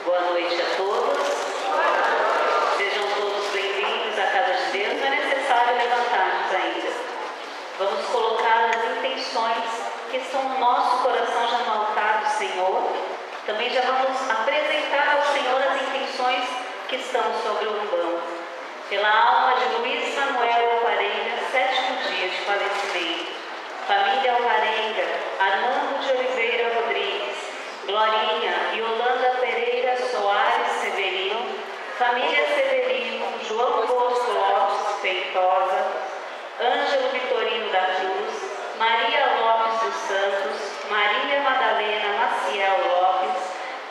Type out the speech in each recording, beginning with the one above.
Boa noite a todos. Sejam todos bem-vindos à Casa de Deus. Não é necessário levantarmos ainda. Vamos colocar as intenções que estão no nosso coração já no altar do Senhor. Também já vamos apresentar ao Senhor as intenções que estão sobre o umbão. Pela alma de Luiz Manuel Alvarenga, 7º dia de falecimento. Família Alvarenga, Armando de Oliveira Rodrigues, Glorinha e Yolanda Pereira Soares Severino, família Severino, João Bosco Lopes Feitosa, Ângelo Vitorino da Cruz, Maria Lopes dos Santos, Maria Madalena Maciel Lopes,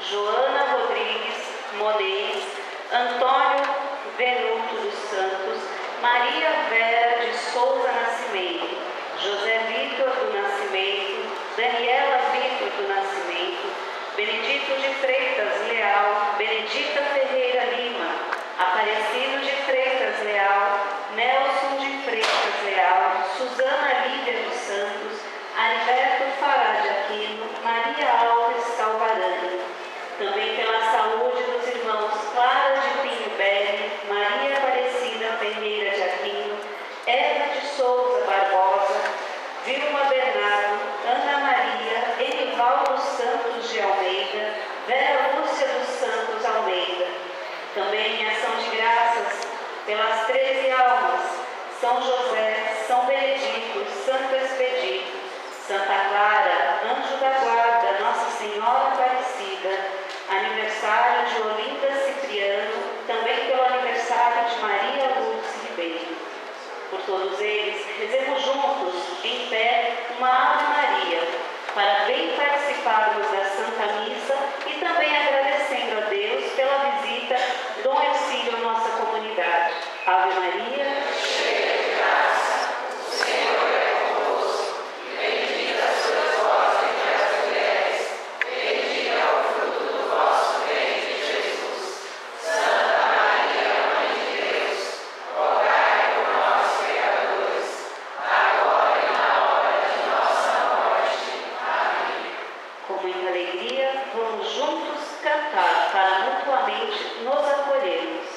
Joana Rodrigues Monet, Antônio Venuto dos Santos, Maria Vera de Souza Nascimento, José Vitor do Nascimento, Daniela Vitor do Nascimento, Benedito de Freitas Leal, Benedita Ferreira Lima, Aparecido de Freitas Leal, Nelson de Freitas Leal, Suzana Lívia dos Santos, Ariberto Fará de Aquino, Maria Alves Calvarani. Também pela saúde dos irmãos Clara de Pinho Belli, Maria Aparecida Ferreira de Aquino, Eva de Souza Barbosa, Vilma Bernardo, Ana Maria, Enivaldo Santos de Almeida, Vera Lúcia dos Santos Almeida. Também em ação de graças pelas 13 almas, São José, São Benedito, Santo Expedito, Santa Clara, Anjo da Guarda, Nossa Senhora Aparecida, aniversário de Olinda Cipriano, também pelo aniversário de Maria Lourdes Ribeiro. Por todos eles, rezemos juntos, em pé, uma Ave Maria, para bem participarmos da Santa Missa e também agradecendo a Deus pela visita do auxílio à nossa comunidade. Ave Maria, cheia de graça, o Senhor é convosco, bendita sois vós entre as mulheres, bendito é o fruto do vosso ventre, Jesus. Santa Maria, Mãe de Deus, rogai por nós, pecadores, agora e na hora de nossa morte. Amém. Com muita alegria, vamos juntos cantar para mutuamente nos acolhermos.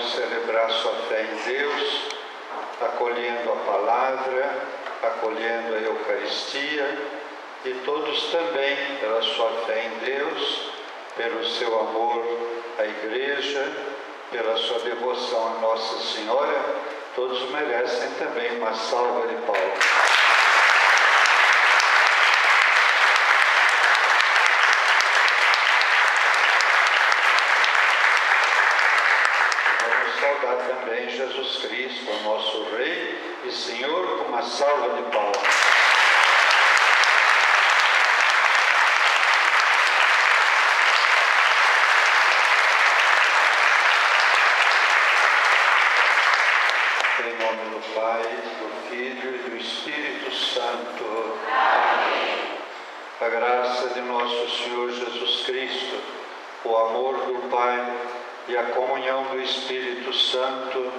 Celebrar sua fé em Deus, acolhendo a palavra, acolhendo a Eucaristia, e todos também, pela sua fé em Deus, pelo seu amor à Igreja, pela sua devoção a Nossa Senhora, todos merecem também uma salva de palmas. Vamos saudar também Jesus Cristo, nosso Rei e Senhor, com uma salva de palmas. Em nome do Pai, do Filho e do Espírito Santo. Amém. A graça de nosso Senhor Jesus Cristo, o amor do Pai e a comunhão do Espírito Santo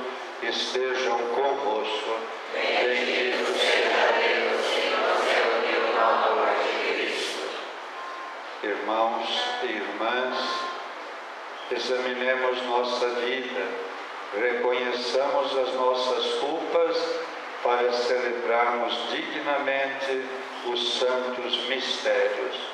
estejam convosco. Bendito seja Deus que nos reuniu no amor de Cristo. Irmãos e irmãs, examinemos nossa vida. Reconheçamos as nossas culpas para celebrarmos dignamente os santos mistérios.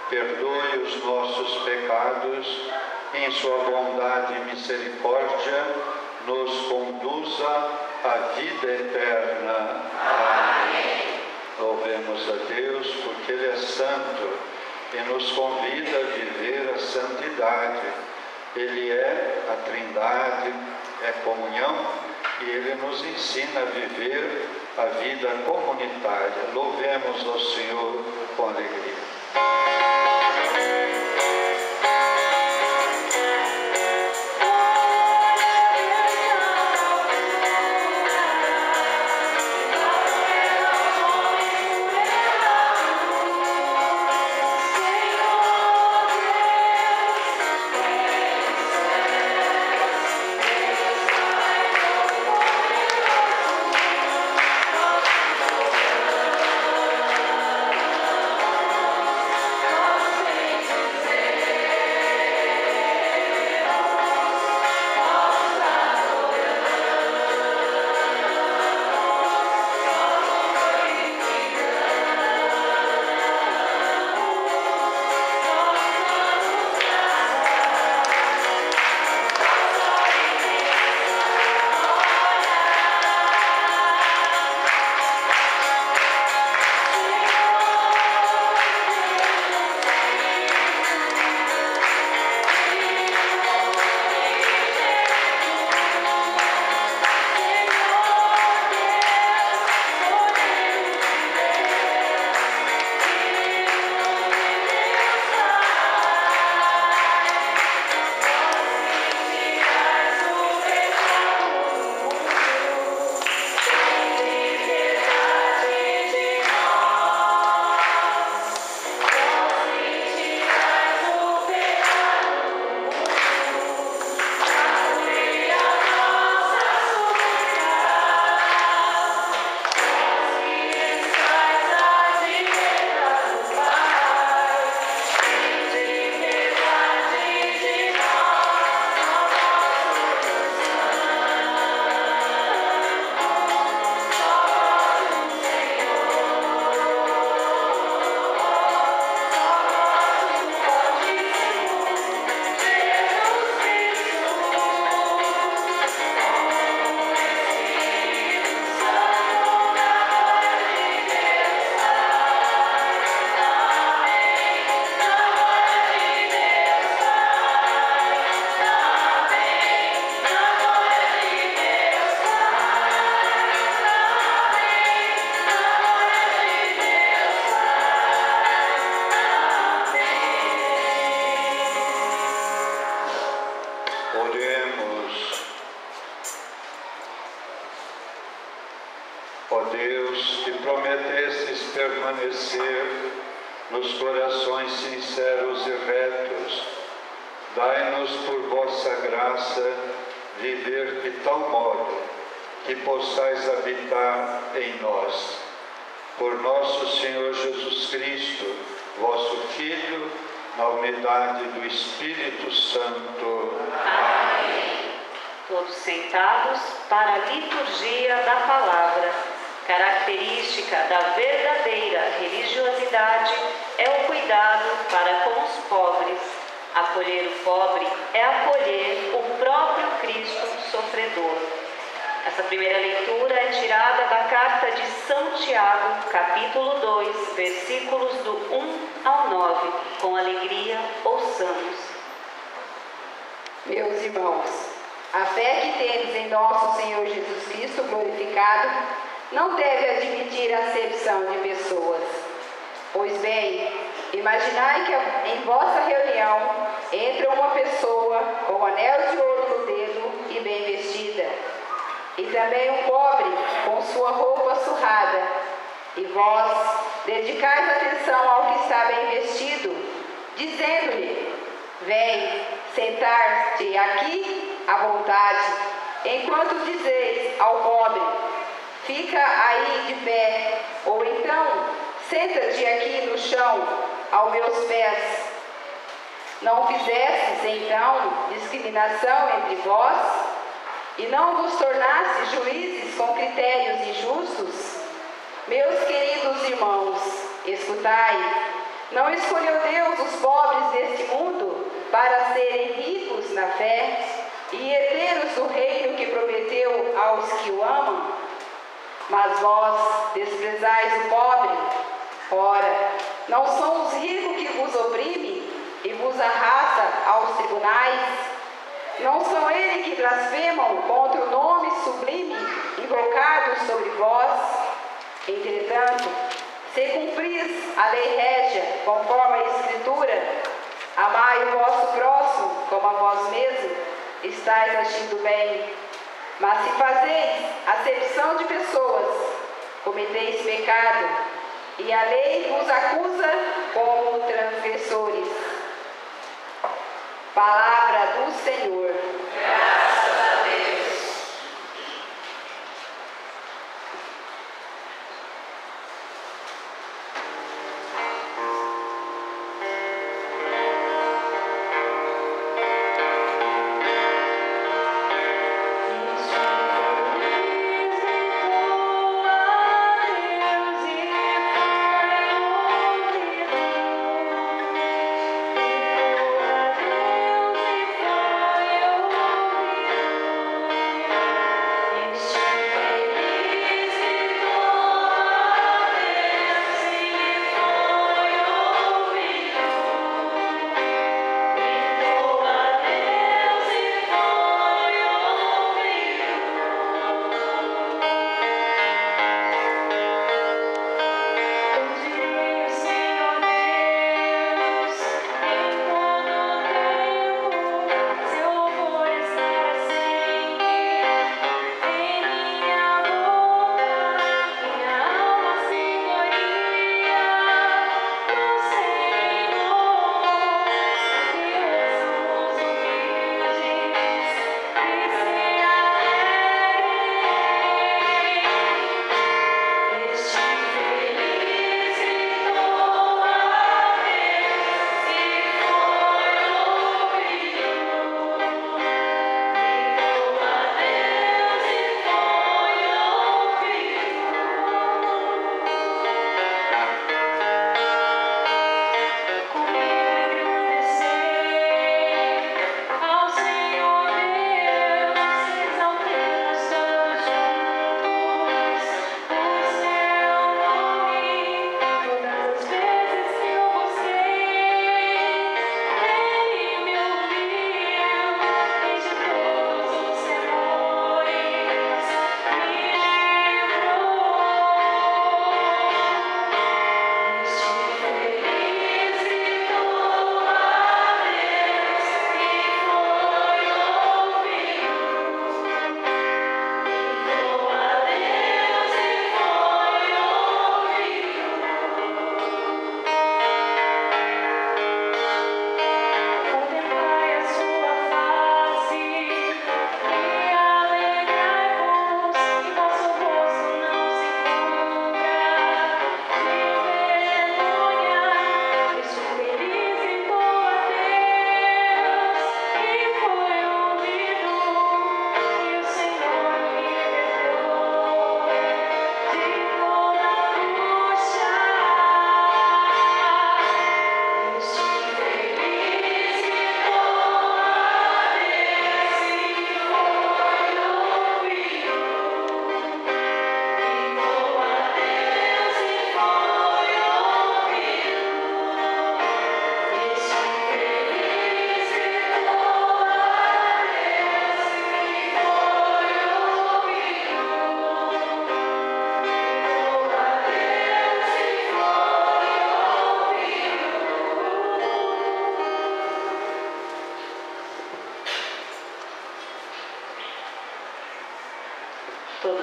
Perdoe os nossos pecados, em sua bondade e misericórdia, nos conduza à vida eterna. Amém. Louvemos a Deus, porque Ele é santo e nos convida a viver a santidade. Ele é a Trindade, é comunhão, e Ele nos ensina a viver a vida comunitária. Louvemos ao Senhor com alegria. Amém. exercer nos corações sinceros e retos. Dai-nos por vossa graça viver de tal modo que possais habitar em nós. Por nosso Senhor Jesus Cristo, vosso Filho, na unidade do Espírito Santo. Amém. Todos sentados para a liturgia da palavra. Característica da verdadeira religiosidade é o cuidado para com os pobres. Acolher o pobre é acolher o próprio Cristo sofredor. Essa primeira leitura é tirada da carta de São Tiago, capítulo 2, versículos do 1 ao 9. Com alegria, ouçamos. Meus irmãos, a fé que temos em nosso Senhor Jesus Cristo glorificado não deve admitir acepção de pessoas. Pois bem, imaginai que em vossa reunião entra uma pessoa com anel de ouro no dedo e bem vestida, e também um pobre com sua roupa surrada, e vós dedicais atenção ao que está bem vestido, dizendo-lhe: vem sentar-te aqui à vontade, enquanto dizeis ao pobre: fica aí de pé, ou então senta-te aqui no chão, aos meus pés. Não fizestes, então, discriminação entre vós, e não vos tornastes juízes com critérios injustos? Meus queridos irmãos, escutai: não escolheu Deus os pobres deste mundo para serem ricos na fé e herdeiros do reino que prometeu aos que o amam? Mas vós desprezais o pobre. Ora, não são os ricos que vos oprimem e vos arrasta aos tribunais? Não são eles que blasfemam contra o nome sublime invocado sobre vós? Entretanto, se cumpris a lei régia, conforme a Escritura, amai o vosso próximo como a vós mesmo, estáis agindo bem. Mas se fazeis acepção de pessoas, cometeis pecado, e a lei vos acusa como transgressores. Palavra do Senhor. Graças a Deus. Deus e foi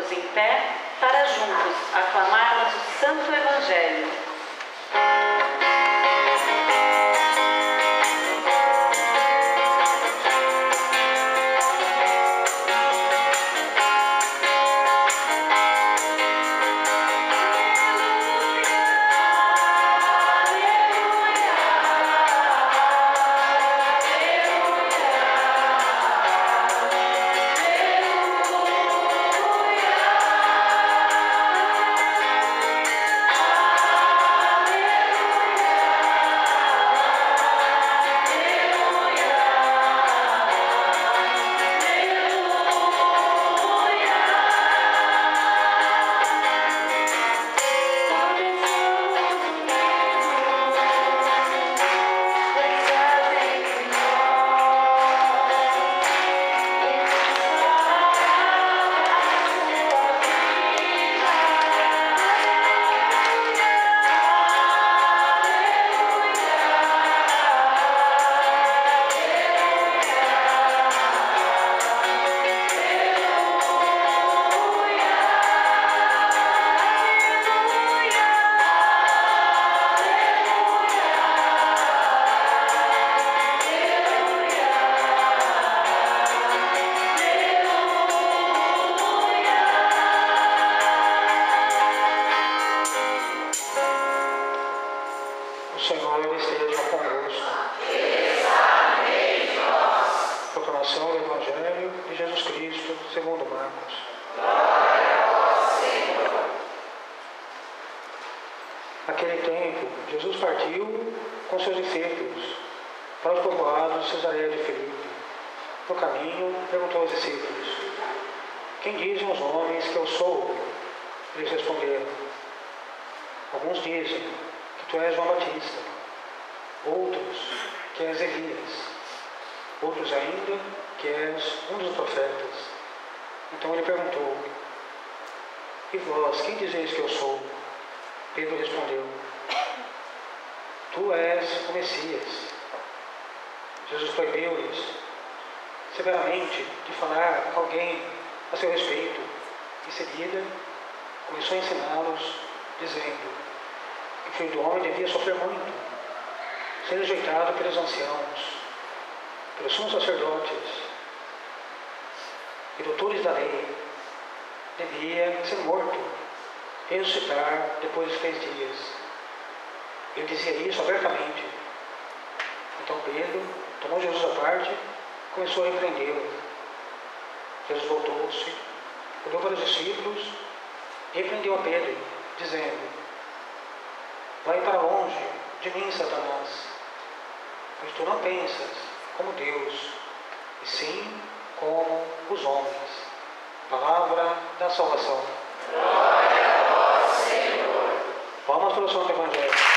colocamos em pé para juntos aclamarmos o Santo Evangelho. Proclamação do Evangelho de Jesus Cristo, segundo Marcos. Glória a vós, Senhor. Naquele tempo, Jesus partiu com seus discípulos para os povoados de Cesareia de Filipe. No caminho, perguntou aos discípulos: quem dizem os homens que eu sou? Eles responderam: alguns dizem que tu és João Batista, outros que és Elias, outros ainda que és um dos profetas. Então ele perguntou: e vós, quem dizeis que eu sou? Pedro respondeu: tu és o Messias. Jesus proibiu-lhes severamente de falar a alguém a seu respeito. Em seguida, começou a ensiná-los, dizendo que o Filho do Homem devia sofrer muito, ser rejeitado pelos anciãos, pelos sumos sacerdotes e doutores da lei, devia ser morto, ressuscitar depois de 3 dias. Ele dizia isso abertamente. Então Pedro tomou Jesus à parte e começou a repreendê-lo. Jesus voltou-se, olhou para os discípulos e repreendeu a Pedro, dizendo: vai para longe de mim, Satanás, pois tu não pensas como Deus, e sim como os homens. Palavra da salvação. Glória a vós, Senhor. Palmas para o Santo Evangelho.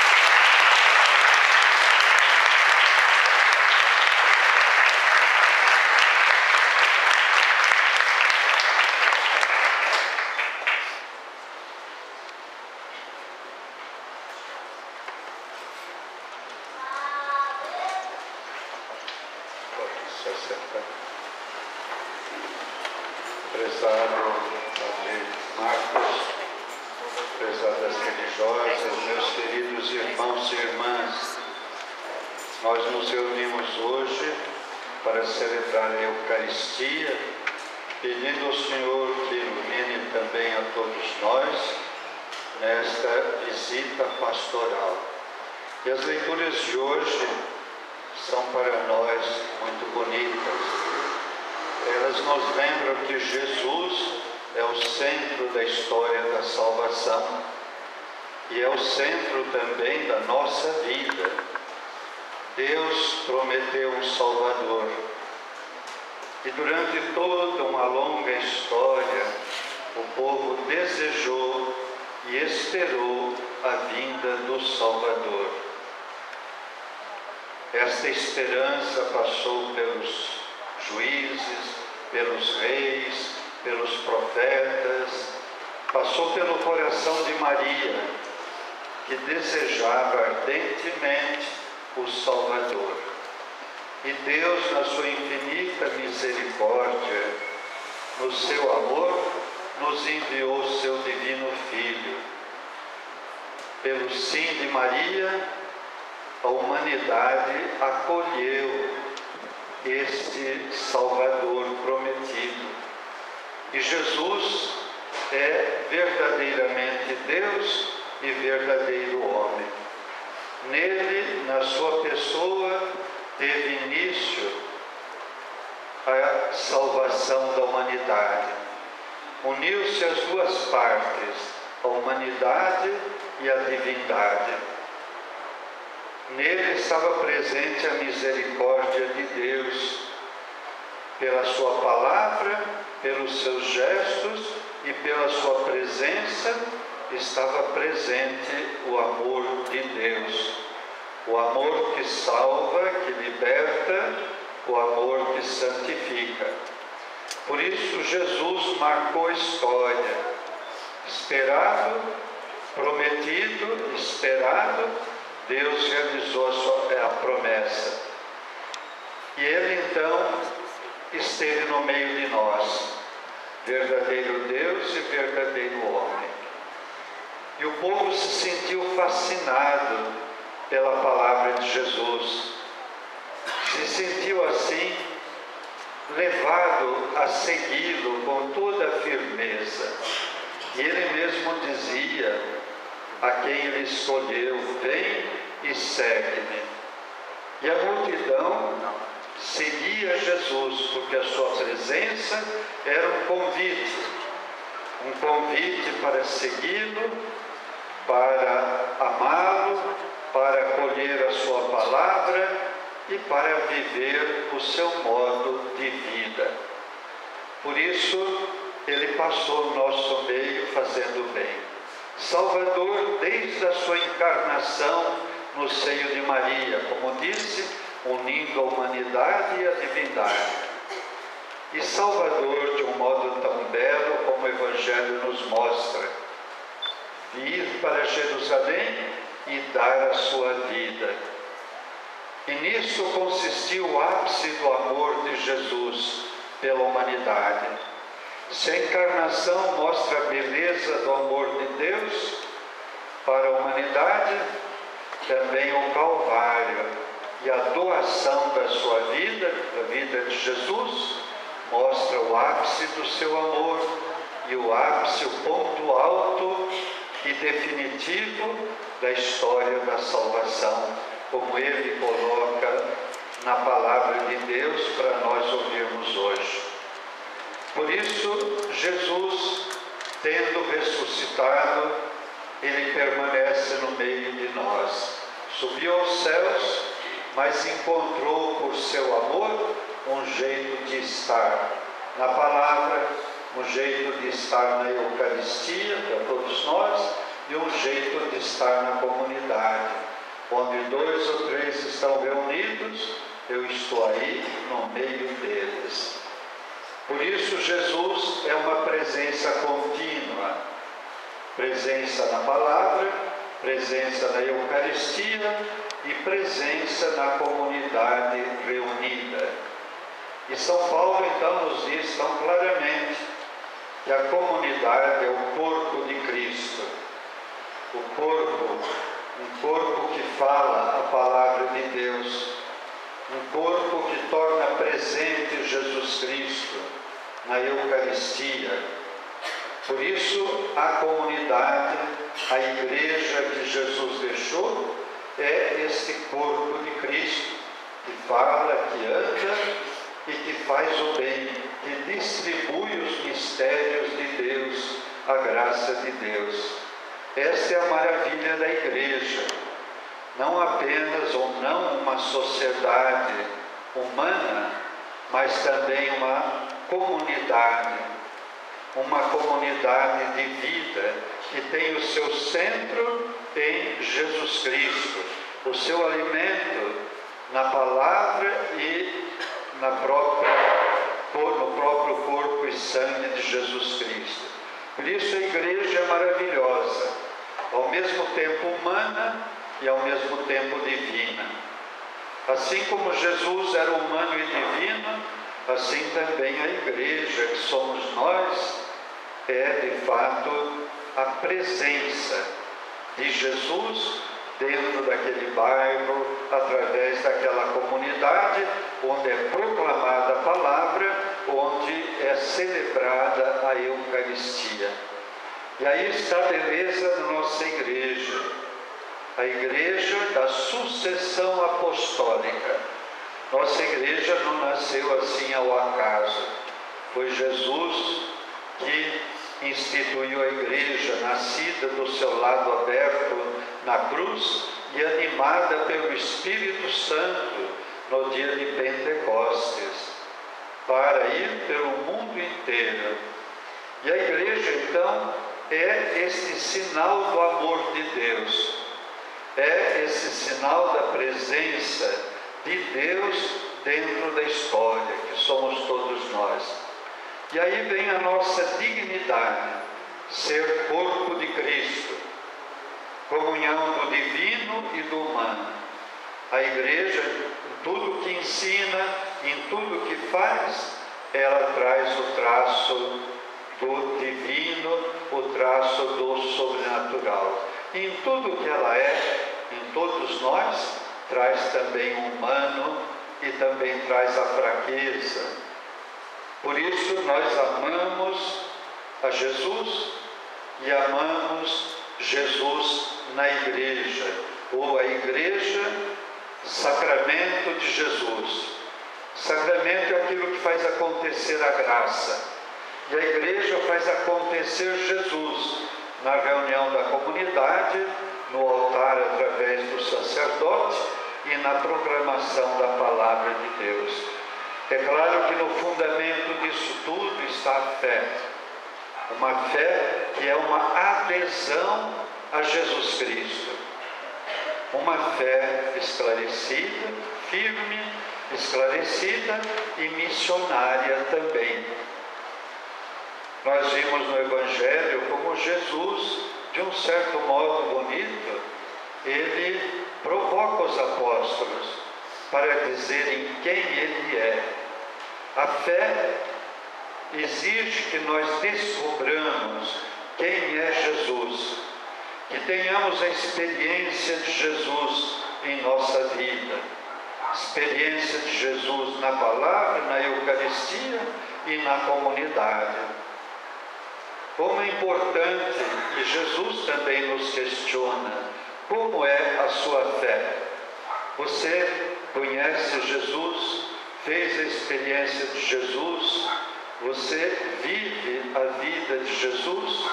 Prezado Padre Marcos, prezadas religiosas, meus queridos irmãos e irmãs, nós nos reunimos hoje para celebrar a Eucaristia, pedindo ao Senhor que ilumine também a todos nós nesta visita pastoral. E as leituras de hoje são para nós muito bonitas. Elas nos lembram que Jesus é o centro da história da salvação e é o centro também da nossa vida. Deus prometeu um Salvador e durante toda uma longa história o povo desejou e esperou a vinda do Salvador. Esta esperança passou pelos juízes, pelos reis, pelos profetas, passou pelo coração de Maria, que desejava ardentemente o Salvador. E Deus, na sua infinita misericórdia, no seu amor, nos enviou seu divino Filho. Pelo sim de Maria, a humanidade acolheu este Salvador prometido. E Jesus é verdadeiramente Deus e verdadeiro homem. Nele, na sua pessoa, teve início a salvação da humanidade. Uniu-se as duas partes, a humanidade e a divindade. Nele estava presente a misericórdia de Deus, pela sua palavra, pelos seus gestos e pela sua presença, estava presente o amor de Deus. O amor que salva, que liberta, o amor que santifica. Por isso Jesus marcou história. Esperado, prometido, esperado, Deus realizou a promessa. E Ele então esteve no meio de nós, verdadeiro Deus e verdadeiro homem. E o povo se sentiu fascinado pela palavra de Jesus. Se sentiu assim, levado a segui-lo com toda a firmeza. E ele mesmo dizia a quem ele escolheu: vem e segue-me. E a multidão seguia Jesus, porque a sua presença era um convite para segui-lo, para amá-lo, para acolher a sua palavra e para viver o seu modo de vida. Por isso, ele passou no nosso meio fazendo bem. Salvador desde a sua encarnação no seio de Maria, como disse, unindo a humanidade e a divindade. E Salvador de um modo tão belo como o Evangelho nos mostra, de ir para Jerusalém e dar a sua vida. E nisso consistiu o ápice do amor de Jesus pela humanidade. Se a encarnação mostra a beleza do amor de Deus para a humanidade, também o Calvário e a doação da sua vida, da vida de Jesus, mostra o ápice do seu amor e o ápice, o ponto alto e definitivo da história da salvação, como ele coloca na palavra de Deus para nós ouvirmos hoje. Por isso, Jesus, tendo ressuscitado, ele permanece no meio de nós. Subiu aos céus, mas encontrou por seu amor um jeito de estar na palavra, um jeito de estar na Eucaristia para todos nós e um jeito de estar na comunidade. Onde 2 ou 3 estão reunidos, eu estou aí no meio deles. Por isso, Jesus é uma presença contínua. Presença na palavra, presença na Eucaristia e presença na comunidade reunida. E São Paulo, então, nos diz tão claramente que a comunidade é o corpo de Cristo. O corpo, um corpo que fala a palavra de Deus, um corpo que torna presente Jesus Cristo na Eucaristia. Por isso, a comunidade, a igreja que Jesus deixou, é este corpo de Cristo, que fala, que anda e que faz o bem, que distribui os mistérios de Deus, a graça de Deus. Esta é a maravilha da igreja. Não apenas ou não uma sociedade humana, mas também uma comunidade de vida que tem o seu centro em Jesus Cristo, o seu alimento na palavra e no próprio corpo e sangue de Jesus Cristo. Por isso a igreja é maravilhosa, ao mesmo tempo humana e ao mesmo tempo divina. Assim como Jesus era humano e divino, assim também a igreja, que somos nós, é de fato a presença de Jesus dentro daquele bairro, através daquela comunidade, onde é proclamada a palavra, onde é celebrada a Eucaristia. E aí está a beleza da nossa igreja, a igreja da sucessão apostólica. Nossa igreja não nasceu assim ao acaso. Foi Jesus que instituiu a igreja, nascida do seu lado aberto na cruz e animada pelo Espírito Santo no dia de Pentecostes, para ir pelo mundo inteiro. E a igreja, então, é esse sinal do amor de Deus, é esse sinal da presença de Deus dentro da história, que somos todos nós. E aí vem a nossa dignidade, ser corpo de Cristo, comunhão do divino e do humano. A igreja, em tudo que ensina, em tudo que faz, ela traz o traço do divino, o traço do sobrenatural. E em tudo que ela é, em todos nós, traz também o humano e também traz a fraqueza. Por isso nós amamos a Jesus e amamos Jesus na igreja, ou a igreja, sacramento de Jesus. Sacramento é aquilo que faz acontecer a graça. E a igreja faz acontecer Jesus na reunião da comunidade, no altar através do sacerdote e na proclamação da palavra de Deus. É claro que no fundamento disso tudo está a fé. Uma fé que é uma adesão a Jesus Cristo. Uma fé esclarecida, firme, esclarecida e missionária também. Nós vimos no Evangelho como Jesus, de um certo modo bonito, ele provoca os apóstolos para dizerem quem ele é. A fé exige que nós descobramos quem é Jesus, que tenhamos a experiência de Jesus em nossa vida, experiência de Jesus na palavra, na Eucaristia e na comunidade. Como é importante, e Jesus também nos questiona, como é a sua fé? Você conhece Jesus, fez a experiência de Jesus, você vive a vida de Jesus?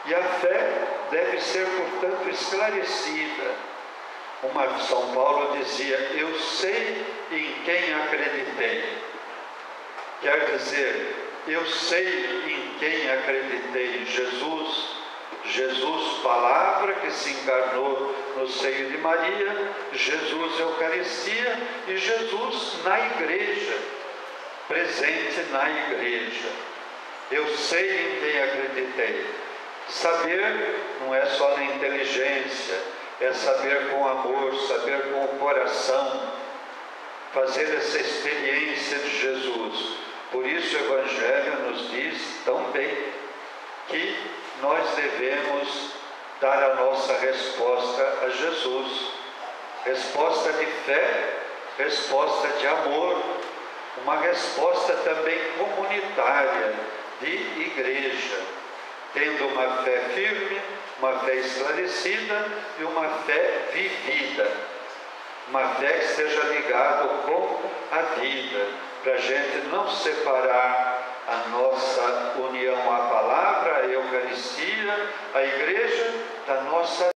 E a fé deve ser, portanto, esclarecida. São Paulo dizia, eu sei em quem acreditei. Quer dizer, eu sei em quem acreditei, Jesus, palavra que se encarnou no seio de Maria, Jesus Eucaristia e Jesus na igreja, presente na igreja. Eu sei em quem acreditei. Saber não é só na inteligência, é saber com amor, saber com o coração, fazer essa experiência de Jesus. Por isso o Evangelho nos diz tão bem que nós devemos dar a nossa resposta a Jesus. Resposta de fé, resposta de amor, uma resposta também comunitária, de igreja, tendo uma fé firme, uma fé esclarecida e uma fé vivida. Uma fé que esteja ligada com a vida, para a gente não separar a nossa união à palavra, a Eucaristia, a igreja, da nossa